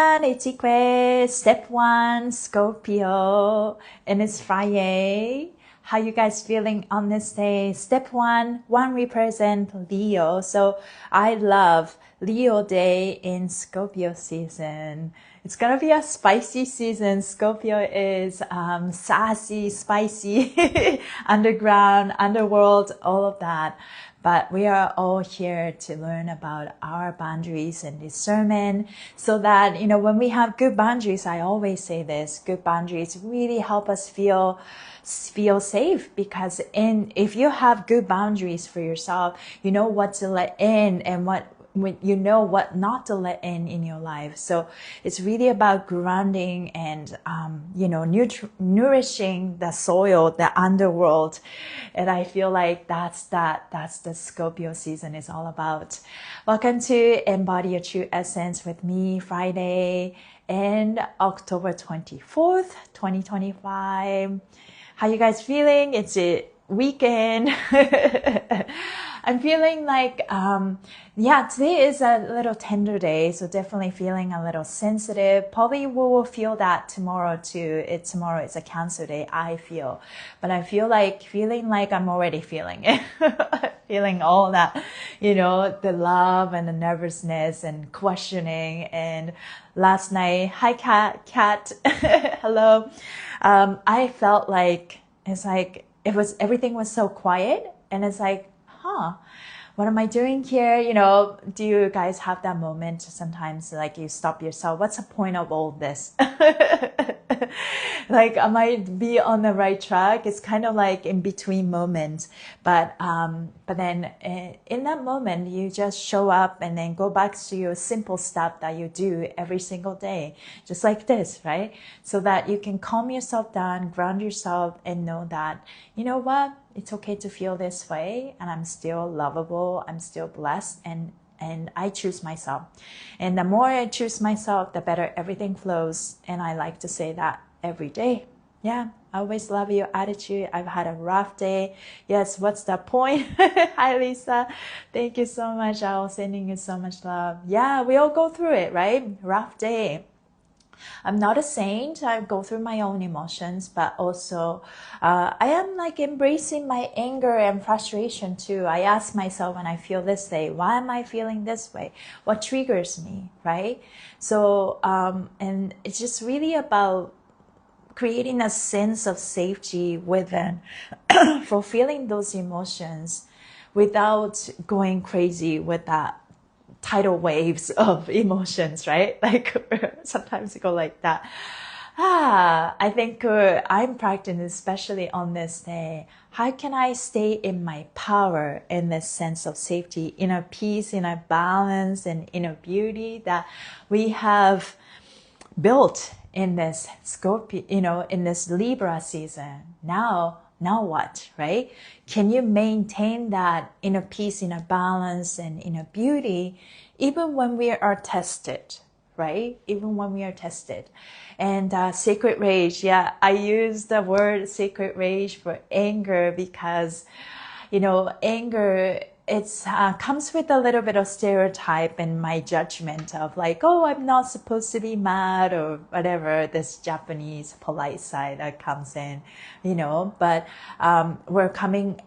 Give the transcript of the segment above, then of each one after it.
It's Ikue, step 1, Scorpio, and it's Friday. How you guys feeling on this day? Step 1 represent Leo. So I love Leo day in Scorpio season. It's gonna be a spicy season. Scorpio is sassy, spicy, underground, underworld, all of that. But we are all here to learn about our boundaries and discernment so that, when we have good boundaries, I always say this, good boundaries really help us feel safe, because if you have good boundaries for yourself, you know what to let in and what not to let in your life. So it's really about grounding and, nourishing the soil, the underworld. And I feel like that's the Scorpio season is all about. Welcome to Embody Your True Essence with me, Friday and October 24th, 2025. How you guys feeling? It's a weekend. I'm feeling like, today is a little tender day, so definitely feeling a little sensitive. Probably we will feel that tomorrow too. Tomorrow is a Cancer day, I feel. But I feeling like I'm already feeling it. Feeling all that, the love and the nervousness and questioning. And last night, hi Kat, hello. I felt like, everything was so quiet, and it's like, what am I doing here? Do you guys have that moment sometimes, like you stop yourself? What's the point of all this? Like, am I be on the right track? It's kind of like in between moments. But then in that moment, you just show up and then go back to your simple stuff that you do every single day, just like this, right? So that you can calm yourself down, ground yourself, and know that, you know what? It's okay to feel this way, and I'm still lovable, I'm still blessed, and I choose myself. And the more I choose myself, the better everything flows. And I like to say that every day. Yeah, I always love your attitude. I've had a rough day. Yes, what's the point? Hi, Lisa. Thank you so much. I was sending you so much love. Yeah, we all go through it, right? Rough day. I'm not a saint. I go through my own emotions, but also I am like embracing my anger and frustration too. I ask myself when I feel this way, why am I feeling this way? What triggers me, right? So, and it's just really about creating a sense of safety within, for feeling those emotions without going crazy with that tidal waves of emotions, right? Like sometimes you go like that. I think I'm practicing, especially on this day, how can I stay in my power, in this sense of safety, inner peace, inner balance, and inner beauty that we have built in this Scorpio, in this Libra season. Now what, right? Can you maintain that inner peace, inner balance, and inner beauty even when we are tested, right? Even when we are tested. And sacred rage, yeah, I use the word sacred rage for anger because, anger, it's comes with a little bit of stereotype in my judgment of like, oh, I'm not supposed to be mad or whatever, this Japanese polite side that comes in, but we're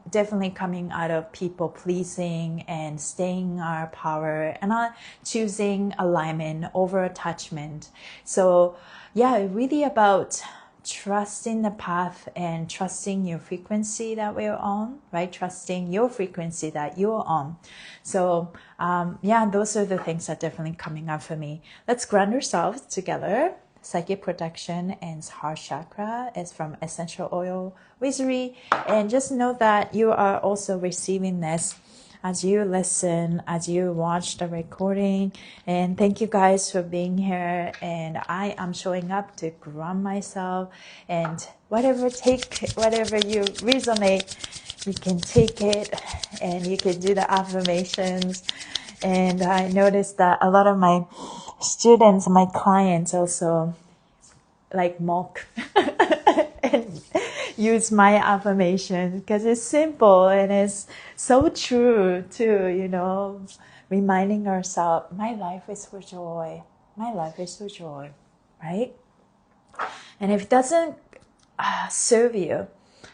definitely coming out of people pleasing and staying our power and not choosing alignment over attachment. So yeah, really about trusting the path and trusting your frequency that we're on, right? Trusting your frequency that you're on. So, those are the things that are definitely coming up for me. Let's ground ourselves together. Psychic protection and heart chakra is from essential oil wizardry. And just know that you are also receiving this as you listen, as you watch the recording. And thank you guys for being here. And I am showing up to ground myself, and whatever you resonate, you can take it and you can do the affirmations. And I noticed that a lot of my students, my clients also like mock and use my affirmation because it's simple and it's so true too, reminding ourselves, my life is for joy. my life is so joy, right? And if it doesn't serve you,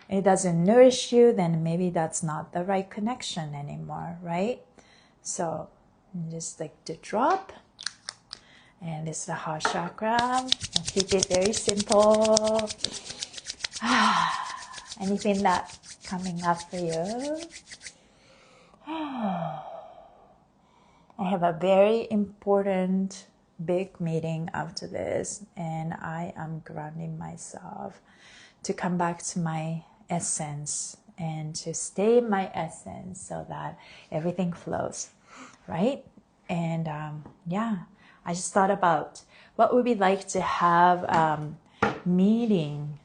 it doesn't nourish you, then maybe that's not the right connection anymore, right? So just like to drop. And this is the heart chakra. I'll keep it very simple. Anything that coming up for you? I have a very important big meeting after this, and I am grounding myself to come back to my essence and to stay in my essence so that everything flows, right? And yeah, I just thought about what would be like to have meeting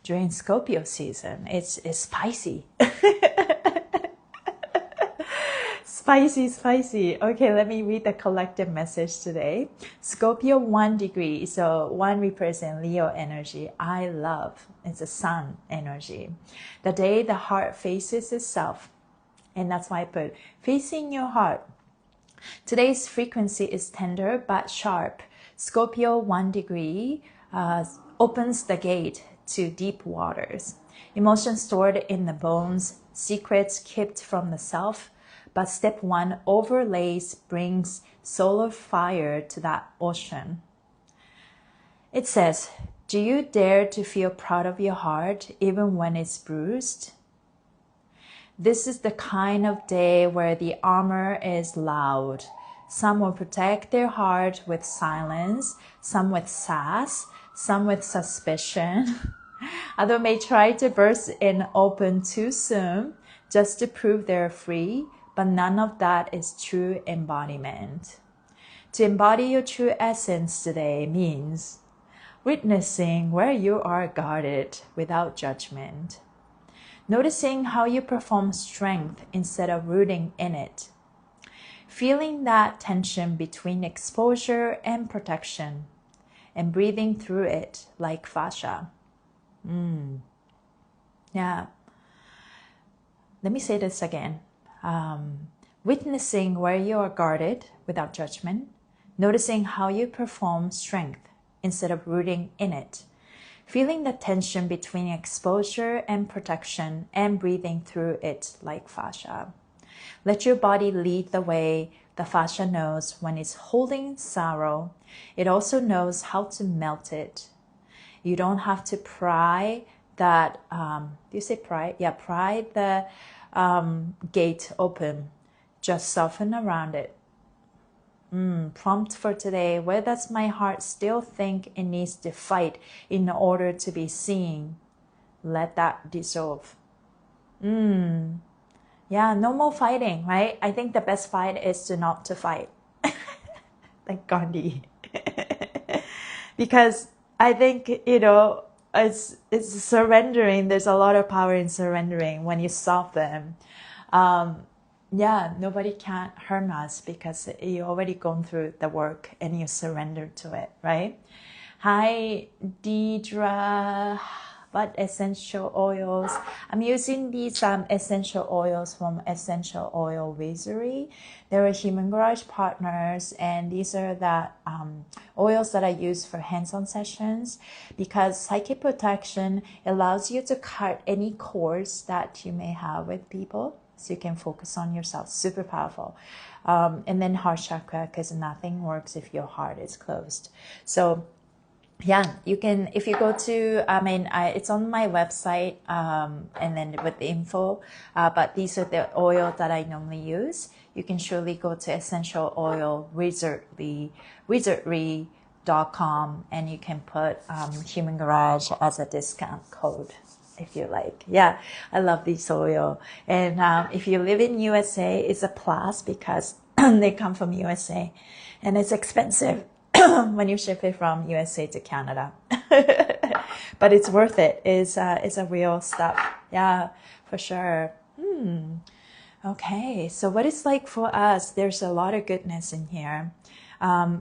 during Scorpio season. It's spicy. Spicy. Okay, let me read the collective message today. Scorpio 1 degree. So 1 represents Leo energy. I love. It's a sun energy. The day the heart faces itself. And that's why I put facing your heart. Today's frequency is tender but sharp. Scorpio 1 degree opens the gate to deep waters. Emotions stored in the bones, secrets kept from the self. But step 1 overlays brings solar fire to that ocean. It says, do you dare to feel proud of your heart even when it's bruised? This is the kind of day where the armor is loud. Some will protect their heart with silence, some with sass, some with suspicion. Others may try to burst in open too soon just to prove they're free, but none of that is true embodiment. To embody your true essence today means witnessing where you are guarded without judgment. Noticing how you perform strength instead of rooting in it. Feeling that tension between exposure and protection and breathing through it like fascia. Yeah. Let me say this again. Witnessing where you are guarded without judgment. Noticing how you perform strength instead of rooting in it. Feeling the tension between exposure and protection and breathing through it like fascia. Let your body lead the way. The fascia knows when it's holding sorrow. It also knows how to melt it. You don't have to pry that, do you say pry? Yeah, pry the gate open. Just soften around it. Prompt for today. Where does my heart still think it needs to fight in order to be seen? Let that dissolve. Yeah, no more fighting, right? I think the best fight is to not to fight. Like Gandhi. Because I think, it's surrendering. There's a lot of power in surrendering when you soften. Yeah, nobody can harm us because you already gone through the work and you surrender to it, right? Hi, Deidre. What essential oils? I'm using these essential oils from Essential Oil Wizardry. They're Human Garage partners, and these are the oils that I use for hands-on sessions because psychic protection allows you to cut any cords that you may have with people. So you can focus on yourself. Super powerful. And then heart chakra, because nothing works if your heart is closed. So yeah, you can, if you go to, it's on my website, and then with the info, but these are the oil that I normally use. You can surely go to Essential Oil Wizardry.com, and you can put Human Garage as a discount code if you like. Yeah, I love this oil. And if you live in USA, it's a plus because they come from USA, and it's expensive when you ship it from USA to Canada. But it's worth it. It's a real stuff. Yeah, for sure. Okay, so what it's like for us, there's a lot of goodness in here.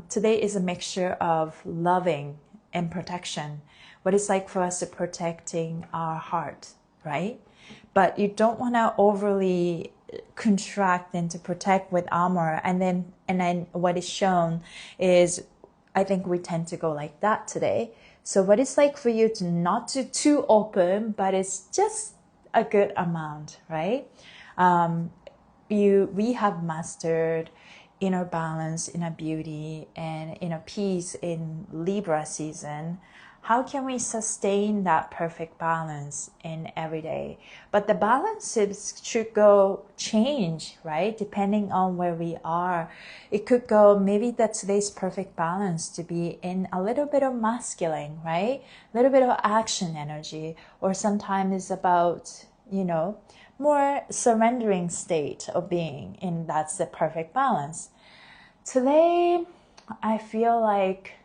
Today is a mixture of loving and protection. What it's like for us to protecting our heart, right? But you don't want to overly contract and to protect with armor. And then what is shown is I think we tend to go like that today. So what it's like for you to not to too open, but it's just a good amount, right? We have mastered inner balance, inner beauty, and inner peace in Libra season. How can we sustain that perfect balance in every day? But the balances should go change, right? Depending on where we are. It could go, maybe that today's perfect balance to be in a little bit of masculine, right? A little bit of action energy, or sometimes it's about, more surrendering state of being, and that's the perfect balance. Today, I feel like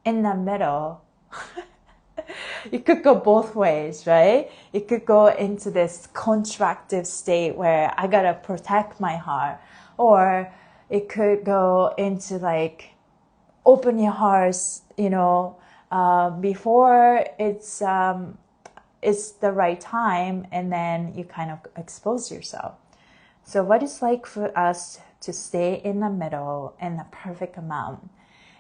in the middle. It could go both ways, right? It could go into this contractive state where I gotta protect my heart, or it could go into like open your hearts, before it's the right time, and then you kind of expose yourself. So what it's like for us to stay in the middle in the perfect amount,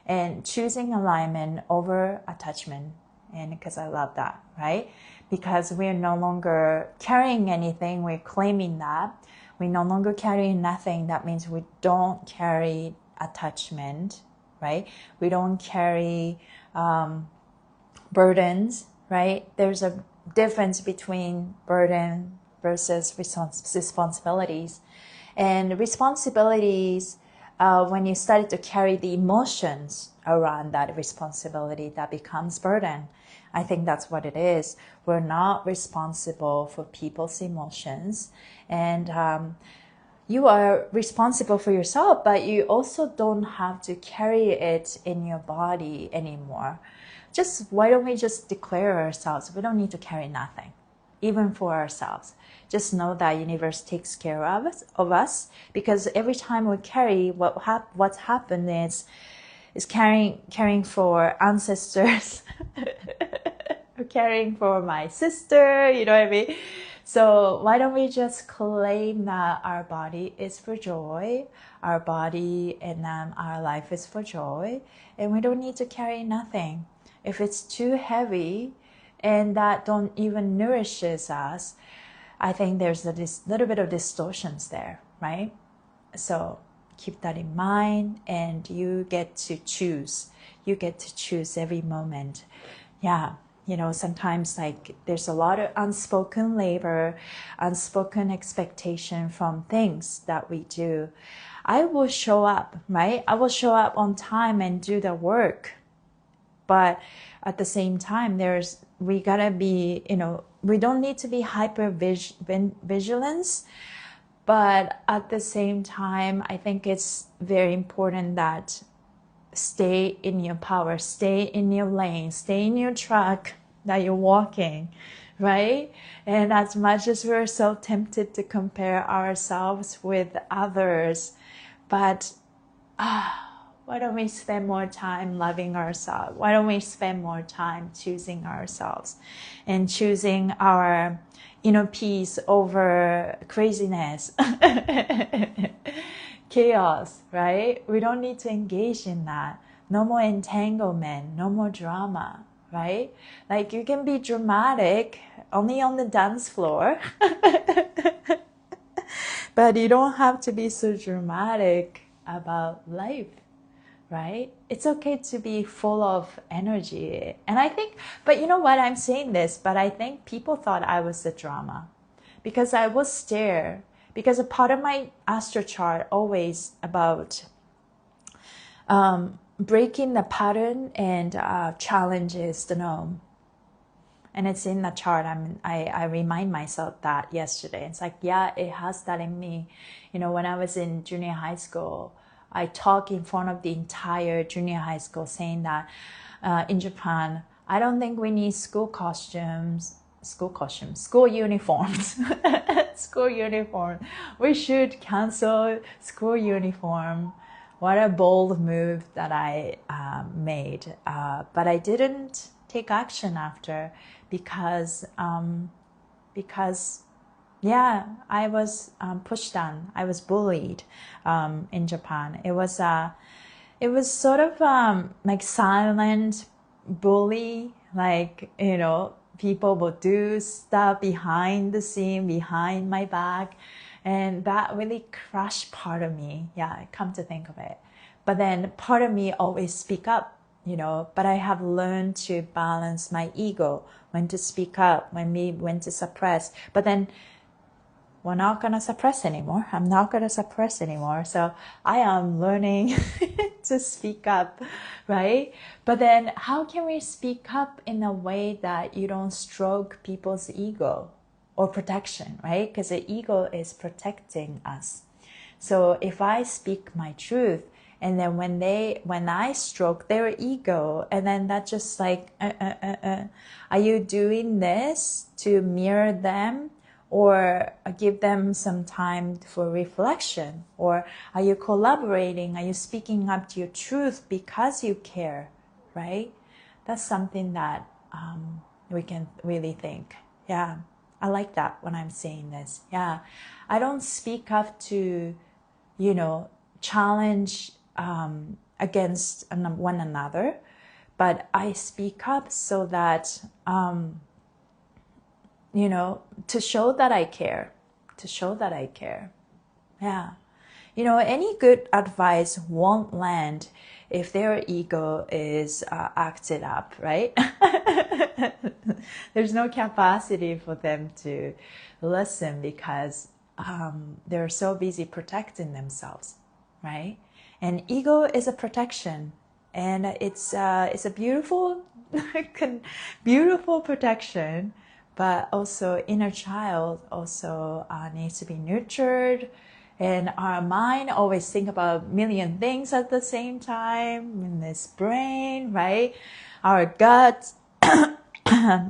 and choosing alignment over attachment. And because I love that, right? Because we're no longer carrying anything, we're claiming that. We're no longer carrying nothing. That means we don't carry attachment, right? We don't carry burdens, right? There's a difference between burden versus responsibilities. And responsibilities, when you start to carry the emotions around that responsibility, that becomes burden. I think that's what it is. We're not responsible for people's emotions. And you are responsible for yourself, but you also don't have to carry it in your body anymore. Why don't we just declare ourselves? We don't need to carry nothing, even for ourselves. Just know that universe takes care of us, because every time we carry, what's happened is caring for ancestors, caring for my sister, you know what I mean? So why don't we just claim that our body is for joy, our body and our life is for joy, and we don't need to carry nothing. If it's too heavy and that don't even nourishes us, I think there's this little bit of distortions there, right? So keep that in mind, and you get to choose. You get to choose every moment. Yeah, sometimes like there's a lot of unspoken labor, unspoken expectation from things that we do. I will show up, right? I will show up on time and do the work. But at the same time, we gotta be, we don't need to be hyper vigilance. But at the same time, I think it's very important that stay in your power, stay in your lane, stay in your track that you're walking, right? And as much as we're so tempted to compare ourselves with others, but why don't we spend more time loving ourselves? Why don't we spend more time choosing ourselves and choosing our inner peace over craziness, chaos, right? We don't need to engage in that. No more entanglement, no more drama, right? Like you can be dramatic only on the dance floor, but you don't have to be so dramatic about life. Right? It's okay to be full of energy. And I think, but you know what, I'm saying this, but I think people thought I was the drama because I was there. Because a part of my astro chart always about breaking the pattern and challenges the norm. And it's in the chart. I remind myself that yesterday. It's like, yeah, it has that in me. When I was in junior high school, I talk in front of the entire junior high school saying that in Japan, I don't think we need school uniforms, school uniform. We should cancel school uniform. What a bold move that I made. But I didn't take action after because yeah, I was pushed down. I was bullied in Japan. It was it was sort of like silent bully, like, you know, people will do stuff behind the scene, behind my back, and that really crushed part of me. Yeah, come to think of it. But then part of me always speak up, you know, but I have learned to balance my ego, when to speak up, when to suppress. But then we're not going to suppress anymore. I'm not going to suppress anymore. So I am learning to speak up, right? But then how can we speak up in a way that you don't stroke people's ego or protection, right? Because the ego is protecting us. So if I speak my truth, and then when I stroke their ego, and then that's just like, are you doing this to mirror them? Or give them some time for reflection? Or are you collaborating? Are you speaking up to your truth because you care, right? That's something that we can really think. Yeah, I like that when I'm saying this. Yeah, I don't speak up to, you know, challenge against one another, but I speak up so that you know, to show that I care, Yeah. You know, any good advice won't land if their ego is acted up, right? There's no capacity for them to listen because they're so busy protecting themselves, right? And ego is a protection, and it's a beautiful, beautiful protection. But also inner child also needs to be nurtured, and our mind always think about a million things at the same time in this brain, right? Our gut,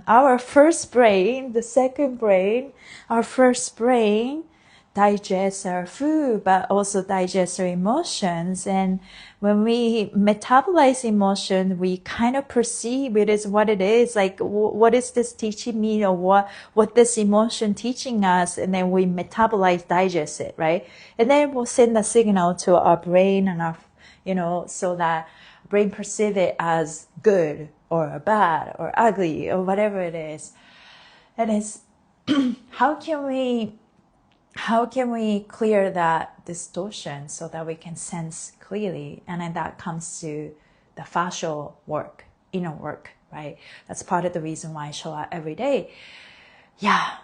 our first brain, the second brain, our first brain digests our food, but also digests our emotions. And when we metabolize emotion, we kind of perceive it as what it is, like what is this teaching me, or what this emotion teaching us, and then we metabolize, digest it, right? And then we'll send a signal to our brain and our, you know, so that brain perceive it as good or bad or ugly or whatever it is. And it's how can we clear that distortion so that we can sense clearly? And then that comes to the fascial work, inner work, right? That's part of the reason why I show up every day. Yeah,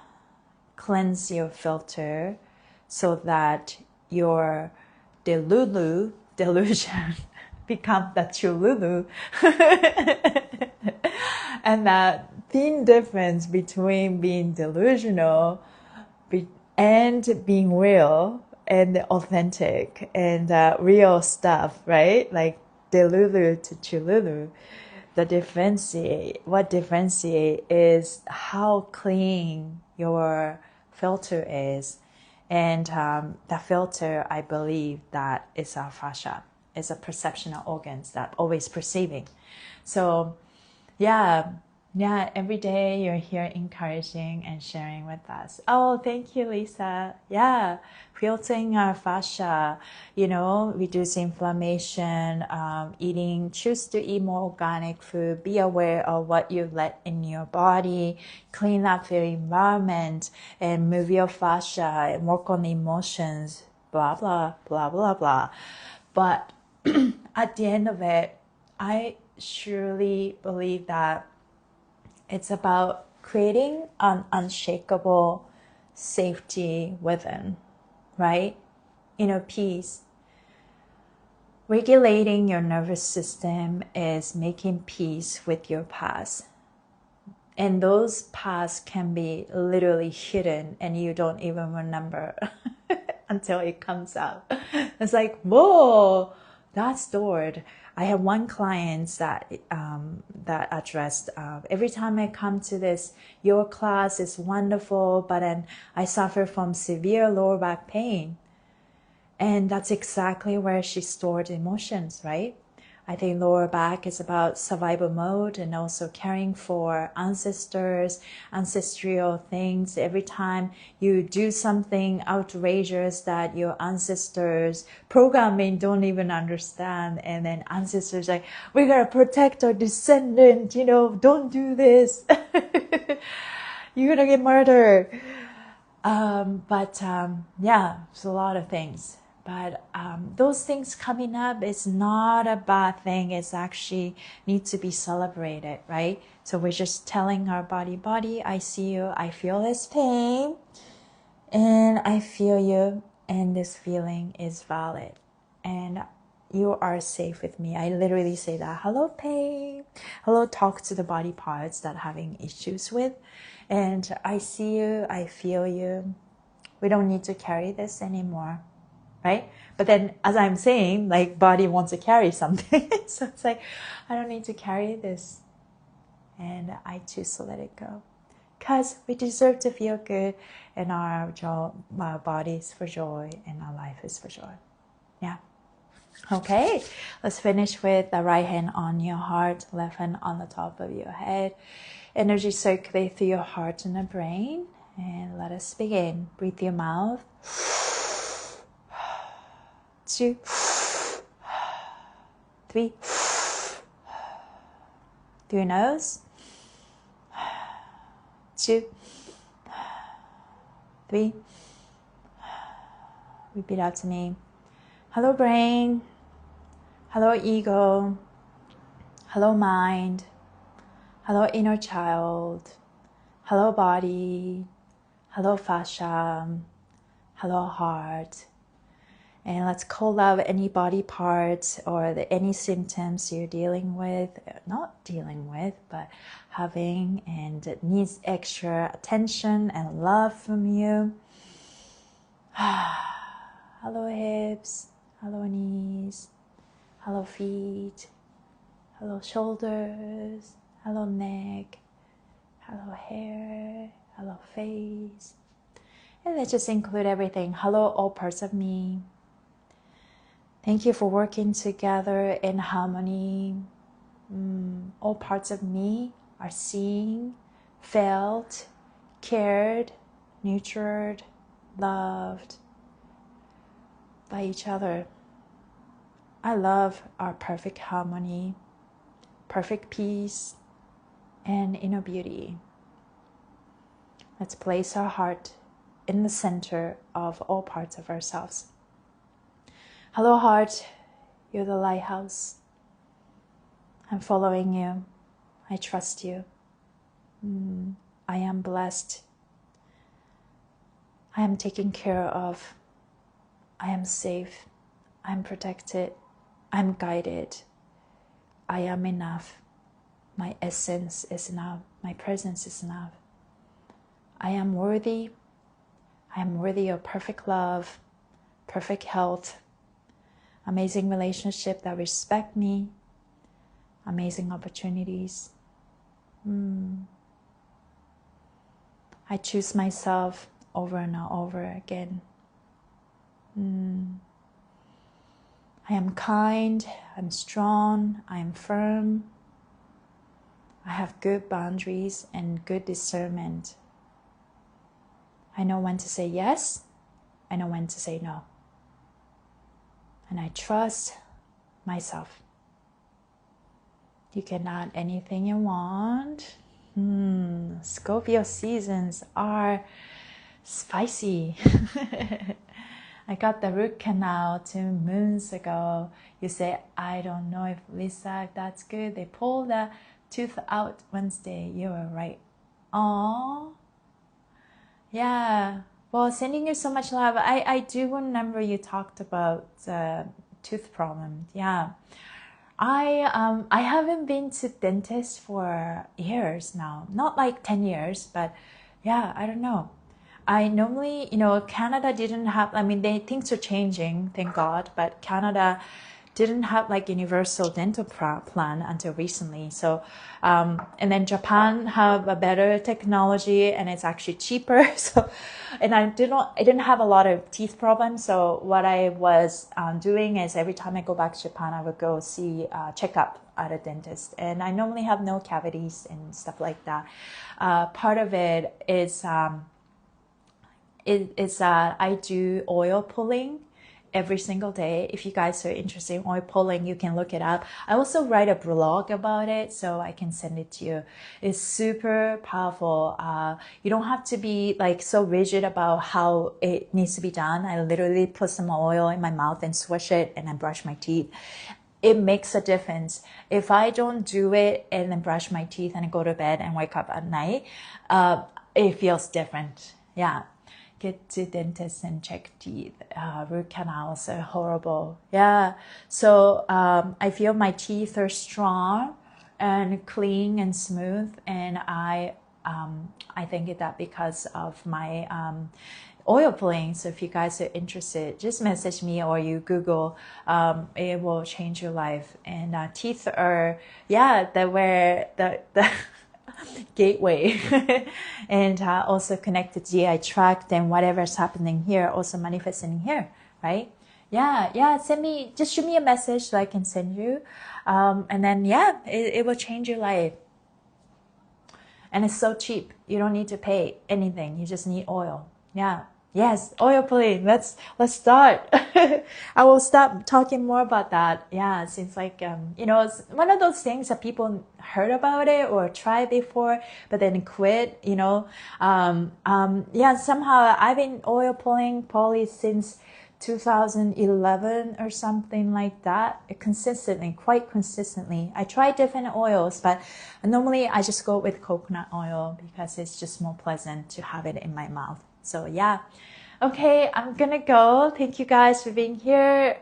cleanse your filter so that your delusion become the true Lulu. And that thin difference between being delusional and being real and authentic and real stuff, right? Like Delulu to Chululu. What differentiate is how clean your filter is. And the filter, I believe, that is our fascia. It's a perceptional organs that always perceiving. So yeah, every day you're here encouraging and sharing with us. Oh, thank you, Lisa. Yeah, filtering our fascia, you know, reduce inflammation, choose to eat more organic food, be aware of what you let in your body, clean up your environment, and move your fascia, and work on emotions, blah, blah, blah, blah, blah. But at the end of it, I surely believe that it's about creating an unshakable safety within, right? Inner peace. Regulating your nervous system is making peace with your past. And those pasts can be literally hidden and you don't even remember until it comes out. It's like, whoa, that's stored. I have one client that addressed, every time I come to this, your class is wonderful, but then I suffer from severe lower back pain. And that's exactly where she stored emotions, right? I think lower back is about survival mode and also caring for ancestors, ancestral things. Every time you do something outrageous that your ancestors programming don't even understand, and then ancestors like, we gotta protect our descendant, you know, don't do this. You're gonna get murdered. Yeah, it's a lot of things. But those things coming up is not a bad thing. It's actually need to be celebrated, right? So we're just telling our body, I see you, I feel this pain, and I feel you, and this feeling is valid. And you are safe with me. I literally say that. Hello, pain. Hello, talk to the body parts that having issues with. And I see you, I feel you. We don't need to carry this anymore. Right? But then as I'm saying, like body wants to carry something. So it's like, I don't need to carry this. And I choose to let it go. Because we deserve to feel good, and our body is for joy and our life is for joy. Yeah. Okay, let's finish with the right hand on your heart, left hand on the top of your head. Energy circulate through your heart and the brain. And let us begin. Breathe through your mouth. 2, 3, through your nose. 2, 3. Repeat out to me. Hello, brain. Hello, ego. Hello, mind. Hello, inner child. Hello, body. Hello, fascia. Hello, heart. And let's call out any body parts or any symptoms you're dealing with, not dealing with, but having, and it needs extra attention and love from you. Hello, hips. Hello, knees. Hello, feet. Hello, shoulders. Hello, neck. Hello, hair. Hello, face. And let's just include everything. Hello, all parts of me. Thank you for working together in harmony. All parts of me are seen, felt, cared, nurtured, loved by each other. I love our perfect harmony, perfect peace, and inner beauty. Let's place our heart in the center of all parts of ourselves. Hello, heart. You're the lighthouse. I'm following you. I trust you. I am blessed. I am taken care of. I am safe. I'm protected. I'm guided. I am enough. My essence is enough. My presence is enough. I am worthy. I am worthy of perfect love, perfect health, amazing relationship that respect me, amazing opportunities. I choose myself over and over again. I am kind, I'm strong, I am firm. I have good boundaries and good discernment. I know when to say yes, I know when to say no. And I trust myself. You can add anything you want. Scorpio seasons are spicy. I got the root canal 2 moons ago. You say, I don't know if Lisa, that's good. They pulled the tooth out Wednesday. You were right. Aww. Yeah. Well, sending you so much love. I do remember you talked about the tooth problem. Yeah. I haven't been to dentist for years now. Not like 10 years, but yeah, I don't know. I normally, Canada didn't have, things are changing, thank God, but Canada didn't have like universal dental plan until recently. So, and then Japan have a better technology and it's actually cheaper. So, and I didn't have a lot of teeth problems. So what I was doing is every time I go back to Japan, I would go check up at a dentist. And I normally have no cavities and stuff like that. Part of it is, I do oil pulling every single day. If you guys are interested in oil pulling, you can look it up. I also write a blog about it, so I can send it to you. It's super powerful. You don't have to be like so rigid about how it needs to be done. I literally put some oil in my mouth and swish it and I brush my teeth. It makes a difference. If I don't do it and then brush my teeth and I go to bed and wake up at night, it feels different. Yeah. Get to dentist and check teeth. Root canals are horrible. Yeah. So I feel my teeth are strong and clean and smooth, and I think that because of my oil pulling. So if you guys are interested, just message me or you Google. It will change your life. And teeth are where the gateway and also connected to GI tract, and whatever's happening here also manifesting here, right? Just shoot me a message so I can send you, and then it will change your life. And it's so cheap. You don't need to pay anything. You just need oil. Yes, oil pulling. Let's start. I will stop talking more about that. Yeah, it seems like it's one of those things that people heard about it or tried before, but then quit. Somehow I've been oil pulling probably since 2011 or something like that, quite consistently. I try different oils, but normally I just go with coconut oil because it's just more pleasant to have it in my mouth. So yeah. Okay, I'm gonna go. Thank you guys for being here.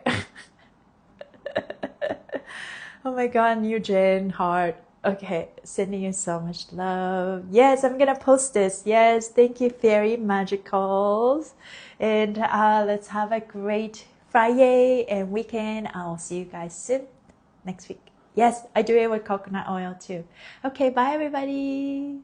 Oh my God, Eugene, heart. Okay, sending you so much love. Yes, I'm gonna post this. Yes, thank you, Fairy Magicals. And let's have a great Friday and weekend. I'll see you guys soon next week. Yes, I do it with coconut oil too. Okay, bye everybody.